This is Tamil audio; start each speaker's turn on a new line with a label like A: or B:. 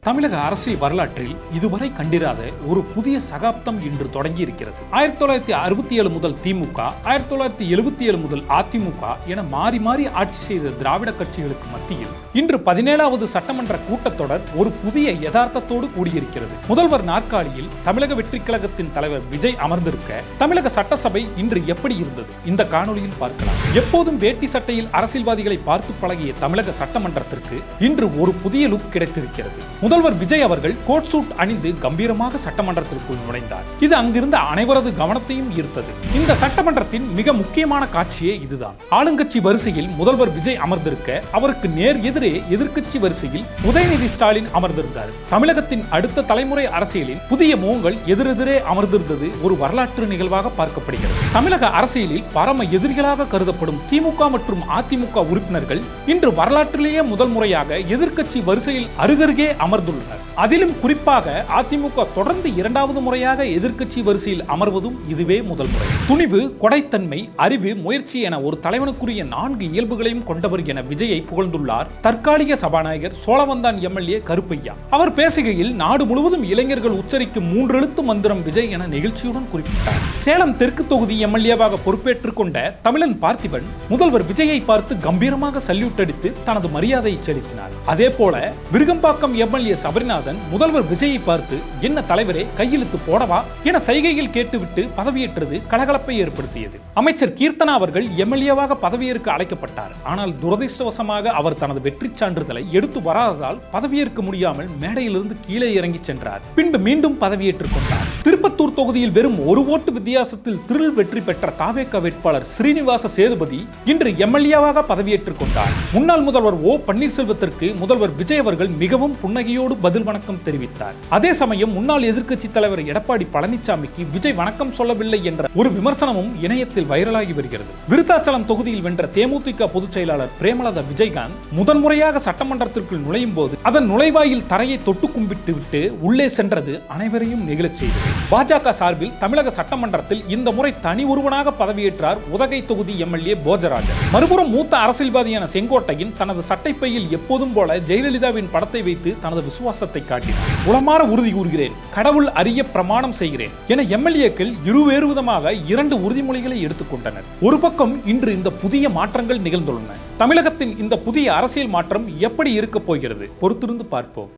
A: தமிழக அரசியல் வரலாற்றில் இதுவரை கண்டிராத ஒரு புதிய சகாப்தம் இன்று தொடங்கி இருக்கிறது. 1967 முதல் திமுக, 1977 முதல் அதிமுக என மாறி மாறி ஆட்சி செய்த திராவிட கட்சிகளுக்கு மத்தியில் இன்று 17வது சட்டமன்ற கூட்டத்தொடர் ஒரு புதிய யதார்த்தத்தோடு கூடியிருக்கிறது. முதல்வர் நாற்காலியில் தமிழக வெற்றி கழகத்தின் தலைவர் விஜய் அமர்ந்திருக்க தமிழக சட்டசபை இன்று எப்படி இருந்தது? இந்த காணொலியில் பார்க்கலாம். எப்போதும் வேட்டி சட்டையில் அரசியல்வாதிகளை பார்த்து பழகிய தமிழக சட்டமன்றத்திற்கு இன்று ஒரு புதிய லுக் கிடைத்திருக்கிறது. முதல்வர் விஜய் அவர்கள் கோட் சூட் அணிந்து கம்பீரமாக சட்டமன்றத்திற்குள் நுழைந்தார். இது அங்கிருந்த அனைவரது கவனத்தையும் ஈர்த்தது. இந்த சட்டமன்றத்தின் மிக முக்கியமான காட்சியே இதுதான். ஆளுங்கட்சி வரிசையில் முதல்வர் விஜய் அமர்ந்திருக்க அவருக்கு நேர் எதிரே எதிர்க்கட்சி வரிசையில் உதயநிதி ஸ்டாலின் அமர்ந்திருந்தார். தமிழகத்தின் அடுத்த தலைமுறை அரசியலின் புதிய முகங்கள் எதிரெதிரே அமர்ந்திருந்தது ஒரு வரலாற்று நிகழ்வாக பார்க்கப்படுகிறது. தமிழக அரசியலில் பரம எதிரிகளாக கருதப்படும் திமுக மற்றும் அதிமுக உறுப்பினர்கள் இன்று வரலாற்றிலேயே முதல் முறையாக எதிர்க்கட்சி வரிசையில் அருகருகே அமர்ந்துள்ளனர். அதிலும் குறிப்பாக அதிமுக தொடர்ந்து இரண்டாவது முறையாக எதிர்க்கட்சி வரிசையில் அமர்வதும் இதுவே முதல் முறை. துணிவு, கொடைத்தன்மை, அறிவு, முயற்சி என ஒரு தலைவனுக்குரிய 4 இயல்புகளையும் கொண்டவர் என விஜயை புகழ்ந்துள்ளார் தற்காலிக சபாநாயகர் சோழவந்தான் எம்எல்ஏ கருப்பையா. அவர் பேசுகையில் நாடு முழுவதும் இளைஞர்கள் உச்சரிக்கும் 3 எழுத்து மந்திரம் விஜய் என நெகிழ்ச்சியுடன் குறிப்பிட்டார். சேலம் தெற்கு தொகுதி எம்எல்ஏவாக பொறுப்பேற்றுக் கொண்ட தமிழன் பார்த்திபன் முதல்வர் விஜயை பார்த்து கம்பீரமாக சல்யூட் அடித்து தனது மரியாதையை செலுத்தினார். அதே போல விருகம்பாக்கம் எம்எல்ஏ சபரிநாதன் முதல்வர் விஜயை பார்த்து என்ன தலைவரே கையெழுத்து போடவா என சைகையில் கேட்டுவிட்டு பதவியேற்றது கலகலப்பை ஏற்படுத்தியது. அமைச்சர் கீர்த்தனா அவர்கள் எம்எல்ஏவாக பதவியேற்க அழைக்கப்பட்டார். ஆனால் துரதிர்ஷ்டவசமாக அவர் தனது வெற்றி சான்றிதழை எடுத்து வராததால் பதவியேற்க முடியாமல் மேடையிலிருந்து கீழே இறங்கி சென்றார். பின்பு மீண்டும் பதவியேற்றுக் கொண்டார். திருப்பத்தூர் தொகுதியில் வெறும் 1 ஓட்டு வித்தியாசத்தில் திரில் வெற்றி பெற்ற தாவேகா வேட்பாளர் ஸ்ரீனிவாச சேதுபதி இன்று எம்எல்ஏவாக பதவியேற்றுக் கொண்டார். முன்னாள் முதல்வர் ஓ பன்னீர்செல்வத்திற்கு முதல்வர் விஜய் அவர்கள் மிகவும் புன்னகையோடு பதில் வணக்கம் தெரிவித்தார். அதே சமயம் முன்னாள் எதிர்க்கட்சி தலைவர் எடப்பாடி பழனிசாமிக்கு விஜய் வணக்கம் சொல்லவில்லை என்ற ஒரு விமர்சனமும் இணையத்தில் வைரலாகி வருகிறது. விருத்தாச்சலம் தொகுதியில் வென்ற தேமுதிக பொதுச் செயலாளர் பிரேமலதா விஜயகாந்த் முதன்முறையாக சட்டமன்றத்திற்குள் நுழையும் போது அதன் நுழைவாயில் தரையை தொட்டு கும்பிட்டு விட்டு உள்ளே சென்றது அனைவரையும் நெகிழச் செய்தது. பாஜக சார்பில் தமிழக சட்டமன்றத்தில் இந்த முறை தனி ஒருவனாக பதவியேற்றார் உதகை தொகுதி எம்எல்ஏ போஜராஜன். மறுபுறம் மூத்த அரசியல்வாதியான செங்கோட்டையின் தனது சட்டைப்பையில் எப்போதும் போல ஜெயலலிதாவின் படத்தை வைத்து தனது விசுவாசத்தை காட்டினார். உளமாற உறுதி கூறுகிறேன், கடவுள் அறிய பிரமாணம் செய்கிறேன் என எம்எல்ஏக்கள் இருவேறு விதமாக 2 உறுதிமொழிகளை எடுத்துக்கொண்டனர். ஒரு பக்கம் இன்று இந்த புதிய மாற்றங்கள் நிகழ்ந்துள்ளன. தமிழகத்தின் இந்த புதிய அரசியல் மாற்றம் எப்படி இருக்கப் போகிறது? பொறுத்திருந்து பார்ப்போம்.